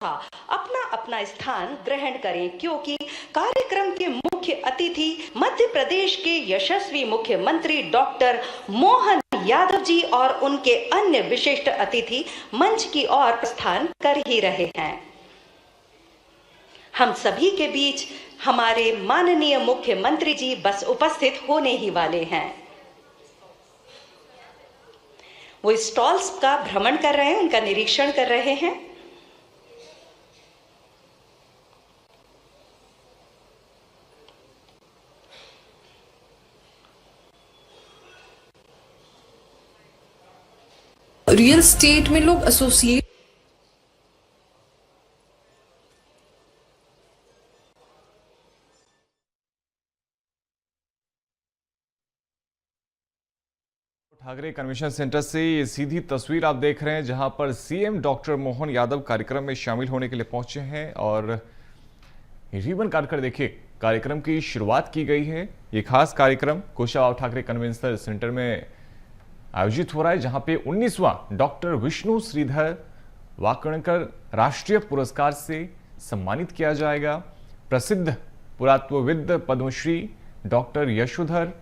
अपना अपना स्थान ग्रहण करें, क्योंकि कार्यक्रम के मुख्य अतिथि मध्य प्रदेश के यशस्वी मुख्यमंत्री डॉक्टर मोहन यादव जी और उनके अन्य विशिष्ट अतिथि मंच की ओर प्रस्थान कर ही रहे हैं। हम सभी के बीच हमारे माननीय मुख्यमंत्री जी बस उपस्थित होने ही वाले हैं। वो स्टॉल्स का भ्रमण कर रहे हैं, उनका निरीक्षण कर रहे हैं। रियल एस्टेट में लोग एसोसिएट ठाकरे कन्वेंशन सेंटर से ये सीधी तस्वीर आप देख रहे हैं, जहां पर सीएम डॉक्टर मोहन यादव कार्यक्रम में शामिल होने के लिए पहुंचे हैं और रिबन काटकर देखिए कार्यक्रम की शुरुआत की गई है। ये खास कार्यक्रम कुशाभाऊ ठाकरे कन्वेंशन सेंटर में आयोजित हो रहा है, जहां पे 19वां डॉक्टर विष्णु श्रीधर वाकणकर राष्ट्रीय पुरस्कार से सम्मानित किया जाएगा। प्रसिद्ध पुरातत्वविद पद्मश्री डॉक्टर यशोधर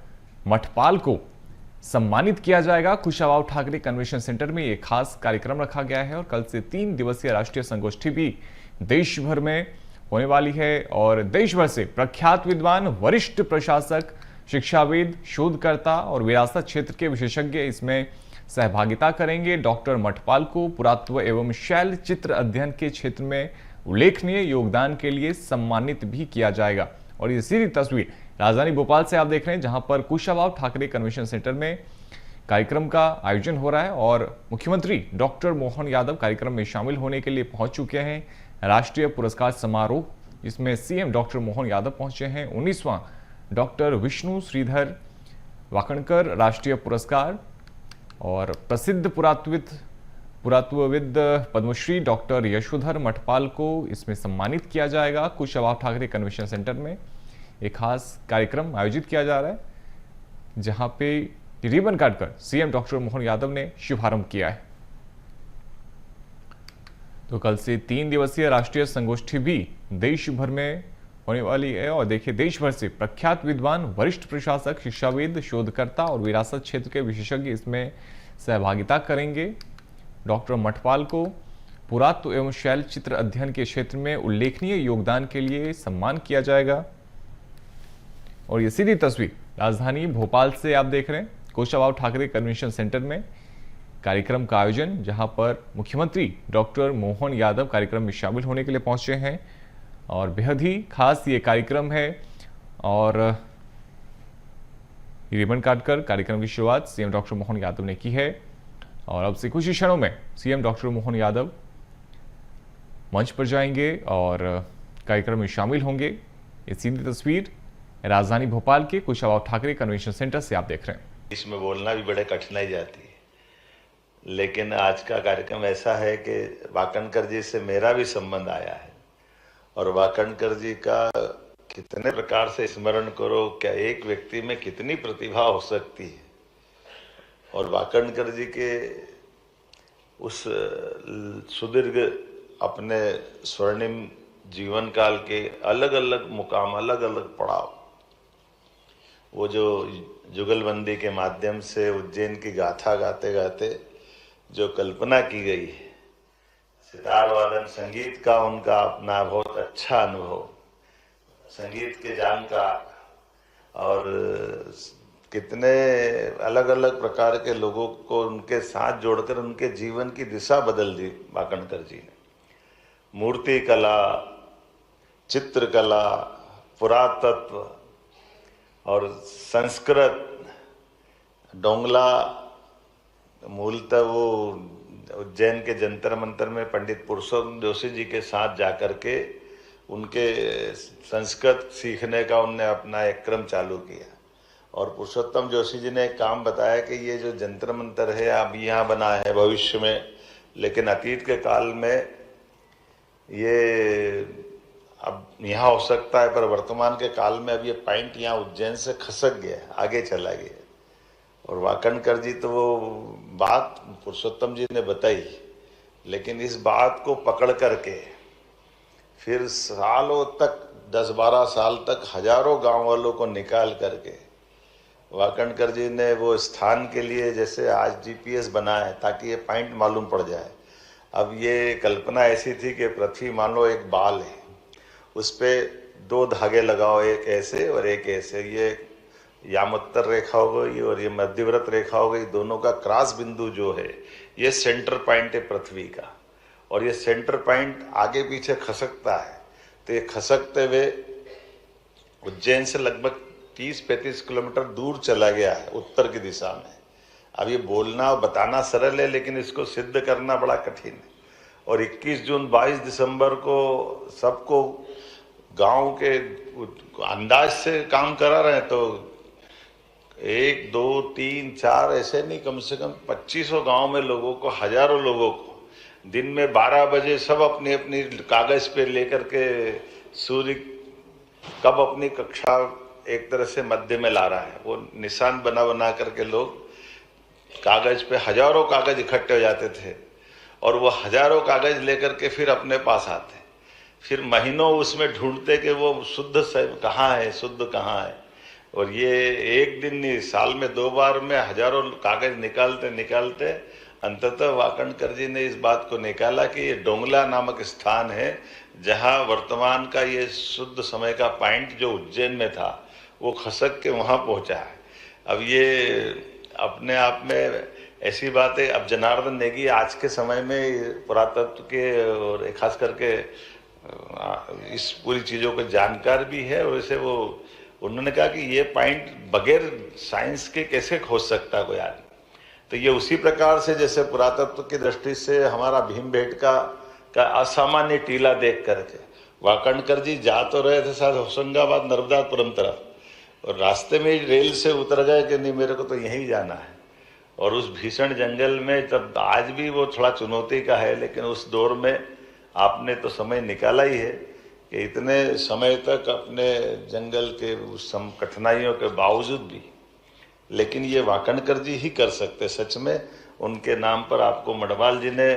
मठपाल को सम्मानित किया जाएगा। कुशाभाऊ ठाकरे कन्वेंशन सेंटर में यह खास कार्यक्रम रखा गया है और कल से 3 दिवसीय राष्ट्रीय संगोष्ठी भी देश भर में होने वाली है और देश भर से प्रख्यात विद्वान, वरिष्ठ प्रशासक, शिक्षाविद, शोधकर्ता और विरासत क्षेत्र के विशेषज्ञ इसमें सहभागिता करेंगे। डॉक्टर मठपाल को पुरातत्व एवं शैल चित्र अध्ययन के क्षेत्र में उल्लेखनीय योगदान के लिए सम्मानित भी किया जाएगा। और ये सीधी तस्वीर राजधानी भोपाल से आप देख रहे हैं, जहां पर कुशाभाऊ ठाकरे कन्वेंशन सेंटर में कार्यक्रम का आयोजन हो रहा है और मुख्यमंत्री डॉक्टर मोहन यादव कार्यक्रम में शामिल होने के लिए पहुंच चुके हैं। राष्ट्रीय पुरस्कार समारोह, इसमें सीएम डॉक्टर मोहन यादव पहुंचे हैं। 19वां डॉक्टर विष्णु श्रीधर वाकणकर राष्ट्रीय पुरस्कार और प्रसिद्ध पुरातत्वविद पद्मश्री डॉक्टर यशोधर मठपाल को इसमें सम्मानित किया जाएगा। कुशाभाऊ ठाकरे कन्वेंशन सेंटर में एक खास कार्यक्रम आयोजित किया जा रहा है, जहां पे रिबन काटकर सीएम डॉक्टर मोहन यादव ने शुभारंभ किया है। तो कल से 3 दिवसीय राष्ट्रीय संगोष्ठी भी देश भर में होने वाली है और देखिए देश भर से प्रख्यात विद्वान, वरिष्ठ प्रशासक, शिक्षाविद, शोधकर्ता और विरासत क्षेत्र के विशेषज्ञ इसमें सहभागिता करेंगे। डॉक्टर मठपाल को पुरातत्व एवं शैल चित्र अध्ययन के क्षेत्र में उल्लेखनीय योगदान के लिए सम्मान किया जाएगा। और ये सीधी तस्वीर राजधानी भोपाल से आप देख रहे हैं, कुशाभाऊ ठाकरे कन्वेंशन सेंटर में कार्यक्रम का आयोजन, जहां पर मुख्यमंत्री डॉक्टर मोहन यादव कार्यक्रम में शामिल होने के लिए पहुंचे हैं और बेहद ही खास ये कार्यक्रम है। और रिबन काटकर कार्यक्रम की शुरुआत सीएम डॉक्टर मोहन यादव ने की है और अब से कुछ ही क्षणों में सीएम डॉक्टर मोहन यादव मंच पर जाएंगे और कार्यक्रम में शामिल होंगे। ये सीधी तस्वीर राजधानी भोपाल के कुशाभाऊ ठाकरे कन्वेंशन सेंटर से आप देख रहे हैं। इसमें बोलना भी बड़े कठिनाई जाती है, लेकिन आज का कार्यक्रम ऐसा है कि वाकणकर जी से मेरा भी संबंध आया है और वाकणकर जी का कितने प्रकार से स्मरण करो, क्या एक व्यक्ति में कितनी प्रतिभा हो सकती है। और वाकणकर जी के उस सुदीर्घ अपने स्वर्णिम जीवन काल के अलग अलग मुकाम, अलग अलग पड़ाव, वो जो जुगलबंदी के माध्यम से उज्जैन की गाथा गाते गाते जो कल्पना की गई है, सितार वादन संगीत का उनका अपना बहुत अच्छा अनुभव, संगीत के जानकार और कितने अलग अलग प्रकार के लोगों को उनके साथ जोड़कर उनके जीवन की दिशा बदल दी वाकणकर जी ने। मूर्ति कला, चित्रकला, पुरातत्व और संस्कृत, डोंगला, मूलतः वो उज्जैन के जंतर मंतर में पंडित पुरुषोत्तम जोशी जी के साथ जाकर के उनके संस्कृत सीखने का उनने अपना एक क्रम चालू किया। और पुरुषोत्तम जोशी जी ने एक काम बताया कि ये जो जंतर मंतर है अब यहाँ बना है भविष्य में, लेकिन अतीत के काल में ये अब यहाँ हो सकता है, पर वर्तमान के काल में अब ये पॉइंट यहाँ उज्जैन से खसक गया, आगे चला गया। और वाकणकर जी तो वो बात पुरुषोत्तम जी ने बताई, लेकिन इस बात को पकड़ करके फिर सालों तक 10-12 साल तक हजारों गांव वालों को निकाल करके वाकणकर जी ने वो स्थान के लिए जैसे आज जीपीएस बना है ताकि ये पॉइंट मालूम पड़ जाए। अब ये कल्पना ऐसी थी कि पृथ्वी मान लो एक बाल है, उस पर 2 धागे लगाओ, एक ऐसे और एक ऐसे, ये यामोत्तर रेखा हो गई और ये मध्यव्रत रेखा हो गई, दोनों का क्रॉस बिंदु जो है ये सेंटर पॉइंट है पृथ्वी का, और ये सेंटर पॉइंट आगे पीछे खसकता है। तो ये खसकते हुए उज्जैन से लगभग 30-35 किलोमीटर दूर चला गया है उत्तर की दिशा में। अब ये बोलना और बताना सरल है, लेकिन इसको सिद्ध करना बड़ा कठिन है। और 21 जून 22 दिसंबर को सबको गांव के अंदाज से काम करा रहे हैं, तो 1, 2, 3, 4 ऐसे नहीं, कम से कम 2500 गांव में लोगों को, हजारों लोगों को दिन में 12 बजे सब अपनी अपनी कागज पे लेकर के सूर्य कब अपनी कक्षा एक तरह से मध्य में ला रहा है, वो निशान बना बना करके लोग कागज पे, हजारों कागज इकट्ठे हो जाते थे और वो हजारों कागज लेकर के फिर अपने पास आते, फिर महीनों उसमें ढूंढते कि वो शुद्ध कहाँ है, शुद्ध कहाँ है। और ये एक दिन नहीं, साल में 2 बार में हजारों कागज निकालते निकालते अंततः वाकणकर जी ने इस बात को निकाला कि ये डोंगला नामक स्थान है जहाँ वर्तमान का ये शुद्ध समय का पॉइंट जो उज्जैन में था वो खसक के वहाँ पहुँचा है। अब ये अपने आप में ऐसी बात है। अब जनार्दन नेगी आज के समय में पुरातत्व के और खास करके इस पूरी चीज़ों के जानकार भी है, और वैसे वो उन्होंने कहा कि ये पॉइंट बगैर साइंस के कैसे खोज सकता कोई आदमी। तो ये उसी प्रकार से जैसे पुरातत्व की दृष्टि से हमारा भीमबेटका का असामान्य टीला देख करके वाकणकर जी जा तो रहे थे शायद होशंगाबाद नर्मदापुरम तरफ, और रास्ते में रेल से उतर गए कि नहीं मेरे को तो यहीं जाना है। और उस भीषण जंगल में, तब आज भी वो थोड़ा चुनौती का है, लेकिन उस दौर में आपने तो समय निकाला ही है कि इतने समय तक अपने जंगल के उस कठिनाइयों के बावजूद भी, लेकिन ये वाकणकर जी ही कर सकते। सच में उनके नाम पर आपको मडवाल जी ने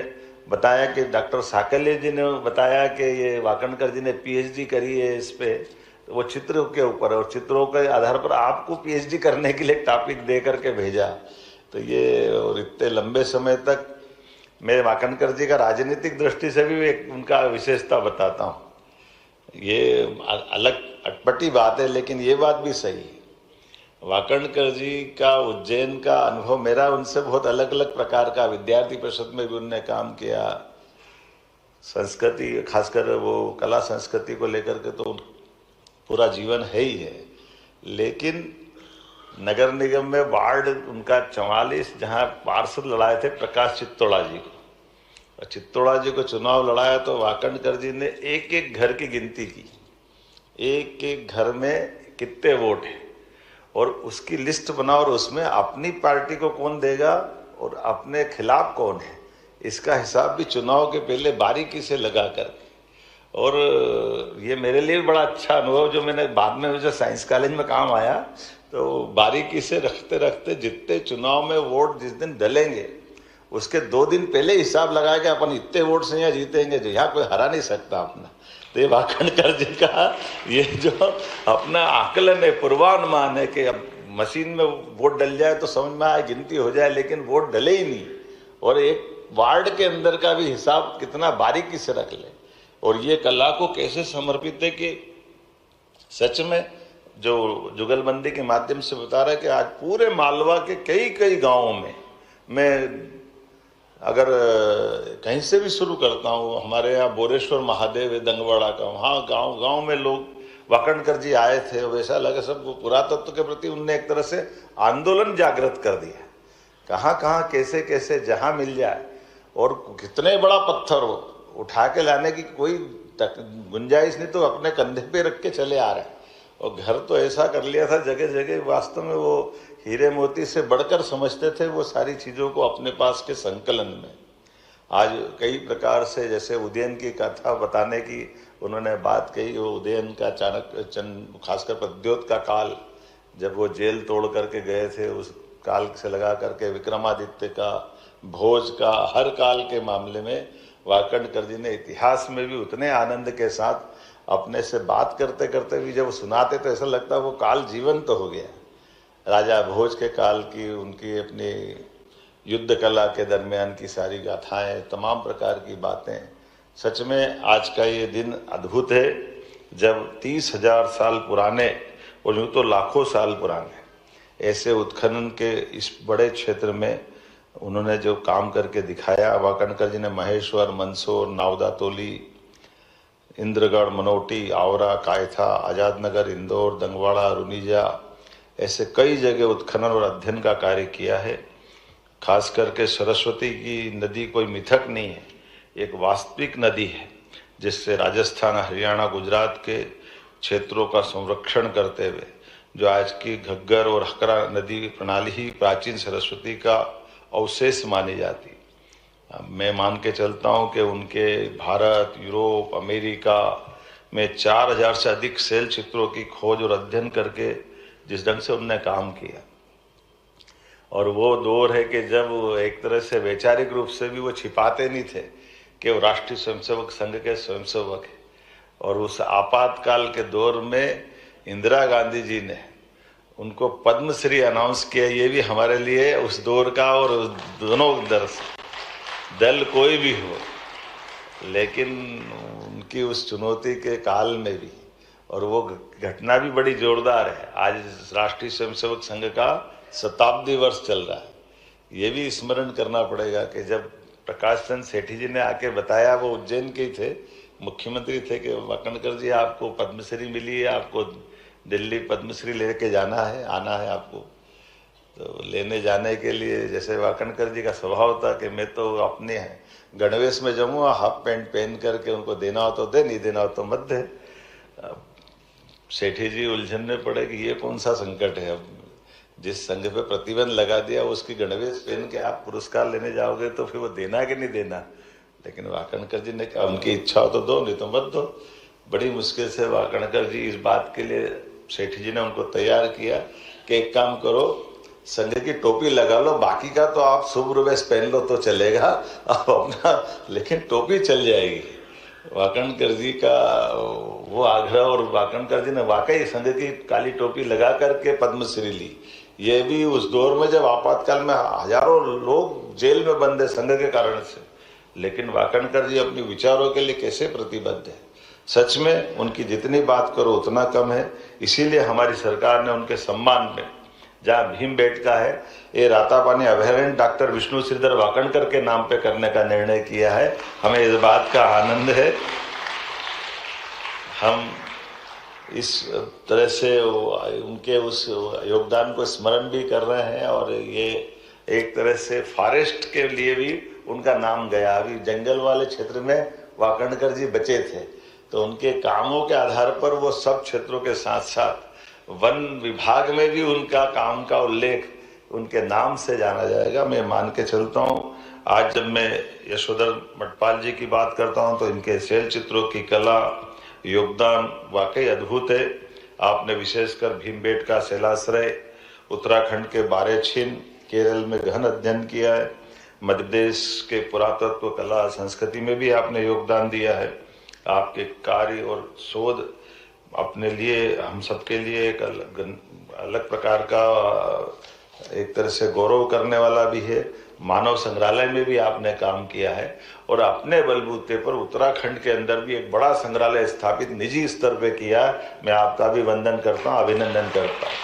बताया कि डॉक्टर साकल्य जी ने बताया कि ये वाकणकर जी ने पीएचडी करी है इस पे, तो वो चित्रों के ऊपर, और चित्रों के आधार पर आपको पीएचडी करने के लिए टॉपिक दे करके भेजा। तो ये, और इतने लंबे समय तक मैं वाकणकर जी का राजनीतिक दृष्टि से भी एक उनका विशेषता बताता हूँ। ये अलग अटपटी बात है, लेकिन ये बात भी सही है। वाकणकर जी का उज्जैन का अनुभव मेरा उनसे बहुत अलग अलग प्रकार का, विद्यार्थी परिषद में भी उन्होंने काम किया, संस्कृति खासकर वो कला संस्कृति को लेकर के तो पूरा जीवन है ही है। लेकिन नगर निगम में वार्ड उनका 44 जहाँ पार्षद लड़ाए थे प्रकाश चित्तौड़ा जी को, और चित्तौड़ा जी को चुनाव लड़ाया तो वाकणकर जी ने एक एक घर की गिनती की, एक एक घर में कितने वोट हैं और उसकी लिस्ट बनाओ, और उसमें अपनी पार्टी को कौन देगा और अपने खिलाफ कौन है, इसका हिसाब भी चुनाव के पहले बारीकी से लगा कर। और ये मेरे लिए भी बड़ा अच्छा अनुभव, जो मैंने बाद में मुझे साइंस कॉलेज में काम आया, तो बारीकी से रखते रखते जितने चुनाव में वोट जिस दिन डलेंगे उसके 2 दिन पहले हिसाब लगाया कि अपन इतने वोट से यहाँ जीतेंगे, जो यहाँ कोई हरा नहीं सकता अपना। तो ये वाकणकर जी का ये जो अपना आकलन है, पूर्वानुमान है कि अब मशीन में वोट डल जाए तो समझ में आए, गिनती हो जाए, लेकिन वोट डले ही नहीं, और एक वार्ड के अंदर का भी हिसाब कितना बारीकी से रख ले। और ये कला को कैसे समर्पित है कि सच में जो जुगलबंदी के माध्यम से बता रहा है कि आज पूरे मालवा के कई कई गाँवों में, मैं अगर कहीं से भी शुरू करता हूँ, हमारे यहाँ बोरेश्वर महादेव है दंगवाड़ा का, वहाँ गांव गांव में लोग वाकणकर जी आए थे, वैसा लगे सब पुरातत्व के प्रति उनने एक तरह से आंदोलन जागृत कर दिया। कहाँ कहाँ कैसे कैसे जहाँ मिल जाए, और कितने बड़ा पत्थर हो उठा के लाने की कोई गुंजाइश नहीं, तो अपने कंधे पे रख के चले आ रहे हैं। और घर तो ऐसा कर लिया था जगह जगह, वास्तव में वो हीरे मोती से बढ़कर समझते थे वो सारी चीज़ों को अपने पास के संकलन में। आज कई प्रकार से, जैसे उदयन की कथा बताने की उन्होंने बात कही, वो उदयन का चाणक्य खासकर प्रद्योत का काल, जब वो जेल तोड़ करके गए थे, उस काल से लगा करके विक्रमादित्य का, भोज का, हर काल के मामले में वाकणकर जी ने इतिहास में भी उतने आनंद के साथ अपने से बात करते करते भी जब सुनाते तो ऐसा लगता वो काल जीवंत तो हो गया। राजा भोज के काल की उनकी अपनी युद्ध कला के दरमियान की सारी गाथाएं, तमाम प्रकार की बातें, सच में आज का ये दिन अद्भुत है जब 30,000 साल पुराने और यूँ तो लाखों साल पुराने ऐसे उत्खनन के इस बड़े क्षेत्र में उन्होंने जो काम करके दिखाया। वाकणकर जी ने महेश्वर, मंदसौर, नावदातोली, इंद्रगढ़, मनोटी, आवरा, कायथा, आजादनगर, इंदौर, दंगवाड़ा, रुनीजा ऐसे कई जगह उत्खनन और अध्ययन का कार्य किया है। खास करके सरस्वती की नदी कोई मिथक नहीं है, एक वास्तविक नदी है जिससे राजस्थान, हरियाणा, गुजरात के क्षेत्रों का संरक्षण करते हुए जो आज की घग्गर और हकरा नदी प्रणाली ही प्राचीन सरस्वती का अवशेष मानी जाती। मैं मान के चलता हूँ कि उनके भारत, यूरोप, अमेरिका में 4,000 से अधिक शैल चित्रों की खोज और अध्ययन करके जिस ढंग से उनने काम किया, और वो दौर है कि जब एक तरह से वैचारिक रूप से भी वो छिपाते नहीं थे कि वो राष्ट्रीय स्वयंसेवक संघ के स्वयंसेवक है। और उस आपातकाल के दौर में इंदिरा गांधी जी ने उनको पद्मश्री अनाउंस किया। ये भी हमारे लिए उस दौर का, और दोनों दल कोई भी हो, लेकिन उनकी उस चुनौती के काल में भी, और वो घटना भी बड़ी जोरदार है। आज राष्ट्रीय स्वयंसेवक संघ का शताब्दी वर्ष चल रहा है। ये भी स्मरण करना पड़ेगा कि जब प्रकाश चंद्र सेठी जी ने आके बताया, वो उज्जैन के थे, मुख्यमंत्री थे, कि वाकणकर जी आपको पद्मश्री मिली है, आपको दिल्ली पद्मश्री लेके जाना है, आना है आपको। तो लेने जाने के लिए जैसे वाकणकर जी का स्वभाव था कि मैं तो अपने गणवेश में जाऊँगा, हाफ पैंट पहन करके, उनको देना हो तो दे, नहीं देना हो तो मत दे। सेठी जी उलझन में पड़े कि ये कौन सा संकट है। अब जिस संघ पे प्रतिबंध लगा दिया उसकी गणवेश पहन के आप पुरस्कार लेने जाओगे तो फिर वो देना कि नहीं देना। लेकिन वाकणकर जी ने कहा उनकी इच्छा हो तो दो, नहीं तो मत दो। बड़ी मुश्किल से वाकणकर जी इस बात के लिए सेठी जी ने उनको तैयार किया कि एक काम करो, संघ की टोपी लगा लो, बाकी का तो आप शुभ्र वेश पहन लो तो चलेगा, आप अपना, लेकिन टोपी चल जाएगी। वाकणकर जी का वो आग्रह, और वाकणकर जी ने वाकई संघ की काली टोपी लगा करके पद्मश्री ली। ये भी उस दौर में जब आपातकाल में हजारों लोग जेल में बंद है संघ के कारण से, लेकिन वाकणकर जी अपने विचारों के लिए कैसे प्रतिबद्ध है। सच में उनकी जितनी बात करो उतना कम है। इसीलिए हमारी सरकार ने उनके सम्मान में जहाँ भीमबेटका है, ये रातापानी अभयारण्य डॉक्टर विष्णु श्रीधर वाकणकर के नाम पे करने का निर्णय किया है। हमें इस बात का आनंद है। हम इस तरह से उनके उस योगदान को स्मरण भी कर रहे हैं, और ये एक तरह से फॉरेस्ट के लिए भी उनका नाम गया। अभी जंगल वाले क्षेत्र में वाकणकर जी बचे थे, तो उनके कामों के आधार पर वो सब क्षेत्रों के साथ साथ वन विभाग में भी उनका काम का उल्लेख उनके नाम से जाना जाएगा। मैं मान के चलता हूँ, आज जब मैं यशोधर मठपाल जी की बात करता हूँ तो इनके शैल चित्रों की कला, योगदान वाकई अद्भुत है। आपने विशेषकर भीमबेटका, शैलाश्रय, उत्तराखंड के बारेछिन, केरल में गहन अध्ययन किया है। मध्य प्रदेश के पुरातत्व, कला, संस्कृति में भी आपने योगदान दिया है। आपके कार्य और शोध अपने लिए, हम सबके लिए एक अलग प्रकार का एक तरह से गौरव करने वाला भी है। मानव संग्रहालय में भी आपने काम किया है, और अपने बलबूते पर उत्तराखंड के अंदर भी एक बड़ा संग्रहालय स्थापित निजी स्तर पे किया। मैं आपका भी वंदन करता हूँ, अभिनंदन करता हूँ।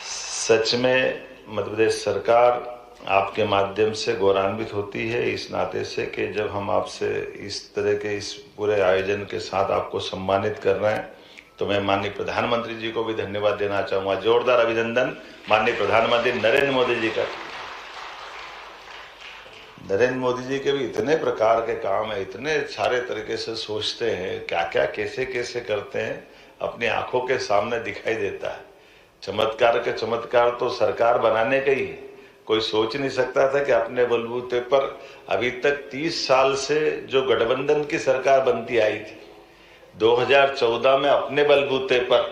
सच में मध्य प्रदेश सरकार आपके माध्यम से गौरवान्वित होती है, इस नाते से कि जब हम आपसे इस तरह के इस पूरे आयोजन के साथ आपको सम्मानित कर रहे हैं, तो मैं माननीय प्रधानमंत्री जी को भी धन्यवाद देना चाहूँगा। जोरदार अभिनंदन माननीय प्रधानमंत्री नरेंद्र मोदी जी का। नरेंद्र मोदी जी के भी इतने प्रकार के काम है, इतने सारे तरीके से सोचते हैं, क्या क्या कैसे कैसे करते हैं, अपनी आंखों के सामने दिखाई देता है। चमत्कार के चमत्कार तो सरकार बनाने का ही है। कोई सोच नहीं सकता था कि अपने बलबूते पर अभी तक 30 साल से जो गठबंधन की सरकार बनती आई थी, 2014 में अपने बलबूते पर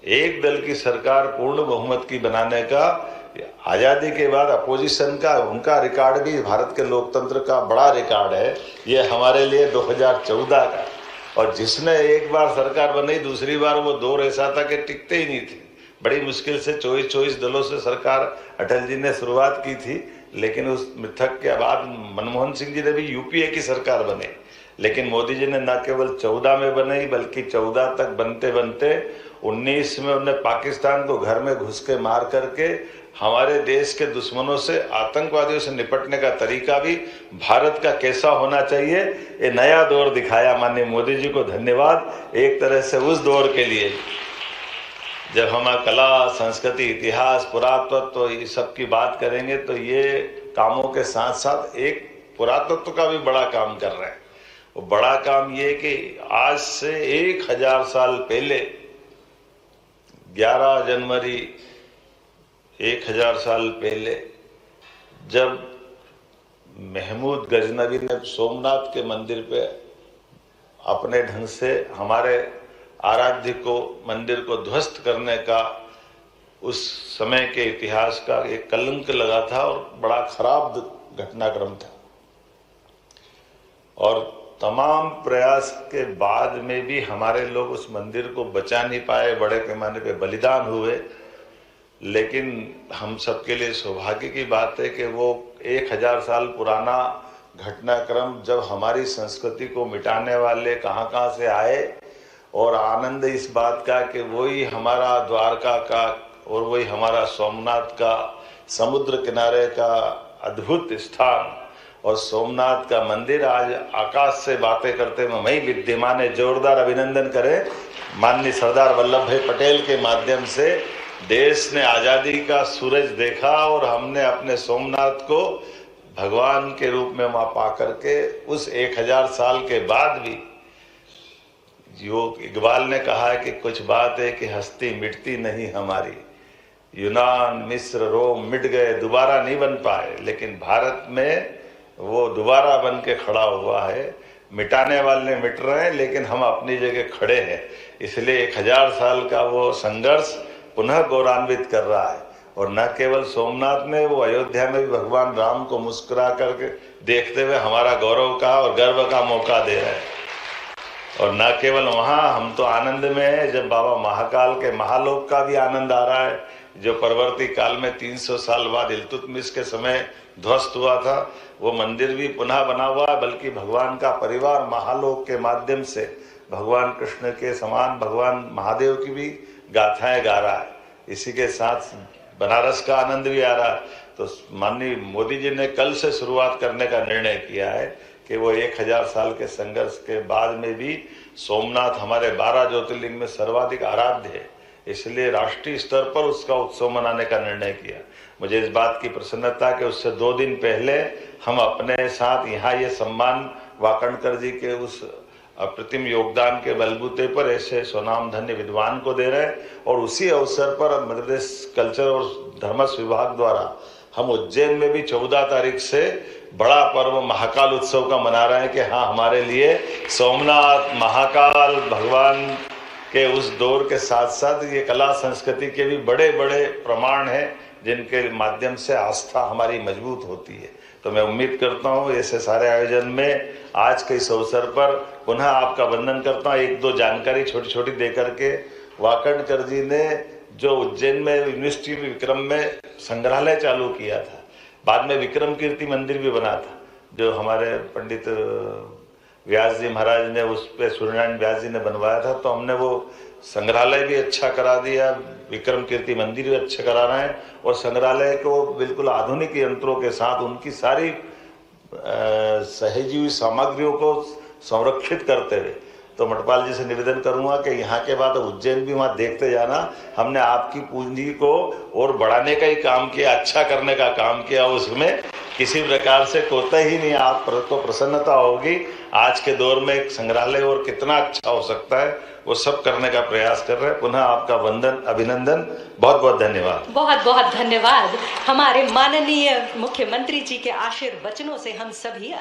एक दल की सरकार पूर्ण बहुमत की बनाने का आज़ादी के बाद अपोजिशन का उनका रिकॉर्ड भी भारत के लोकतंत्र का बड़ा रिकॉर्ड है। ये हमारे लिए 2014 का, और जिसने एक बार सरकार बनाई दूसरी बार वो दौर ऐसा था कि टिकते ही नहीं थे। बड़ी मुश्किल से 24 दलों से सरकार अटल जी ने शुरुआत की थी, लेकिन उस मिथक के बाद मनमोहन सिंह जी ने भी यूपीए की सरकार बने, लेकिन मोदी जी ने न केवल 14 में बनाई बल्कि 14 तक बनते बनते 19 में उन्होंने पाकिस्तान को घर में घुस के मार करके हमारे देश के दुश्मनों से, आतंकवादियों से निपटने का तरीका भी भारत का कैसा होना चाहिए, ये नया दौर दिखाया। माननीय मोदी जी को धन्यवाद एक तरह से उस दौर के लिए। जब हम कला, संस्कृति, इतिहास, पुरातत्व ये सब की बात करेंगे तो ये कामों के साथ साथ एक पुरातत्व का भी बड़ा काम कर रहे हैं। वो बड़ा काम ये कि आज से 1000 साल पहले 11 जनवरी 1000 साल पहले जब महमूद गजनवी ने सोमनाथ के मंदिर पे अपने ढंग से हमारे आराध्य को, मंदिर को ध्वस्त करने का उस समय के इतिहास का एक कलंक लगा था और बड़ा खराब घटनाक्रम था। और तमाम प्रयास के बाद में भी हमारे लोग उस मंदिर को बचा नहीं पाए, बड़े पैमाने पे बलिदान हुए। लेकिन हम सबके लिए सौभाग्य की बात है कि वो 1000 साल पुराना घटनाक्रम जब हमारी संस्कृति को मिटाने वाले कहाँ से आए, और आनंद इस बात का कि वही हमारा द्वारका का और वही हमारा सोमनाथ का समुद्र किनारे का अद्भुत स्थान और सोमनाथ का मंदिर आज आकाश से बातें करते हुए वही विद्यमान है। जोरदार अभिनंदन करें माननीय सरदार वल्लभ भाई पटेल के माध्यम से देश ने आजादी का सूरज देखा और हमने अपने सोमनाथ को भगवान के रूप में वहां पा करके उस 1000 साल के बाद भी, जो इकबाल ने कहा है कि कुछ बात है कि हस्ती मिटती नहीं हमारी, यूनान, मिस्र, रोम मिट गए, दोबारा नहीं बन पाए, लेकिन भारत में वो दोबारा बन के खड़ा हुआ है। मिटाने वाले मिट रहे हैं लेकिन हम अपनी जगह खड़े हैं। इसलिए 1000 साल का वो संघर्ष पुनः गौरवान्वित कर रहा है। और न केवल सोमनाथ में, वो अयोध्या में भी भगवान राम को मुस्कुरा करके देखते हुए हमारा गौरव का और गर्व का मौका दे रहे हैं। और न केवल वहाँ, हम तो आनंद में है जब बाबा महाकाल के महालोक का भी आनंद आ रहा है, जो परवर्ती काल में 300 साल बाद इल्तुतमिश के समय ध्वस्त हुआ था। वो मंदिर भी पुनः बना हुआ है, बल्कि भगवान का परिवार महालोक के माध्यम से भगवान कृष्ण के समान भगवान महादेव की भी गाथाएं गा रहा है। इसी के साथ बनारस का आनंद भी आ रहा है। तो माननीय मोदी जी ने कल से शुरुआत करने का निर्णय किया है कि वो 1000 साल के संघर्ष के बाद में भी सोमनाथ हमारे 12 ज्योतिर्लिंग में सर्वाधिक आराध्य है, इसलिए राष्ट्रीय स्तर पर उसका उत्सव मनाने का निर्णय किया। मुझे इस बात की प्रसन्नता कि उससे 2 दिन पहले हम अपने साथ यहाँ ये सम्मान वाकणकर जी के उस अप्रतिम योगदान के बलबूते पर ऐसे स्वनाम धन्य विद्वान को दे रहे हैं। और उसी अवसर पर मध्य प्रदेश कल्चर और धर्मस विभाग द्वारा हम उज्जैन में भी 14 तारीख से बड़ा पर्व महाकाल उत्सव का मना रहे हैं कि हाँ, हमारे लिए सोमनाथ, महाकाल भगवान के उस दौर के साथ साथ ये कला संस्कृति के भी बड़े बड़े प्रमाण हैं जिनके माध्यम से आस्था हमारी मजबूत होती है। तो मैं उम्मीद करता हूँ ऐसे सारे आयोजन में आज के इस अवसर पर पुनः आपका वंदन करता हूँ। 1-2 जानकारी छोटी छोटी दे करके, वाकणकर जी ने जो उज्जैन में यूनिवर्सिटी विक्रम में संग्रहालय चालू किया था, बाद में विक्रम कीर्ति मंदिर भी बना था, जो हमारे पंडित व्यास जी महाराज ने उस पे सूर्यनारायण व्यास जी ने बनवाया था। तो हमने वो संग्रहालय भी अच्छा करा दिया, विक्रम कीर्ति मंदिर भी अच्छा करा रहे हैं, और संग्रहालय को बिल्कुल आधुनिक यंत्रों के साथ उनकी सारी सहेजी हुई सामग्रियों को संरक्षित करते हुए। तो मठपाल जी से निवेदन करूंगा कि यहाँ के बाद उज्जैन भी वहाँ देखते जाना। हमने आपकी पूंजी को और बढ़ाने का ही काम किया, अच्छा करने का काम किया, उसमें किसी प्रकार से कोताही नहीं। आप को प्रसन्नता होगी आज के दौर में एक संग्रहालय और कितना अच्छा हो सकता है, वो सब करने का प्रयास कर रहे हैं। पुनः आपका वंदन, अभिनंदन, बहुत बहुत धन्यवाद। बहुत बहुत धन्यवाद। हमारे माननीय मुख्यमंत्री जी के आशीर्वचनों से हम सभी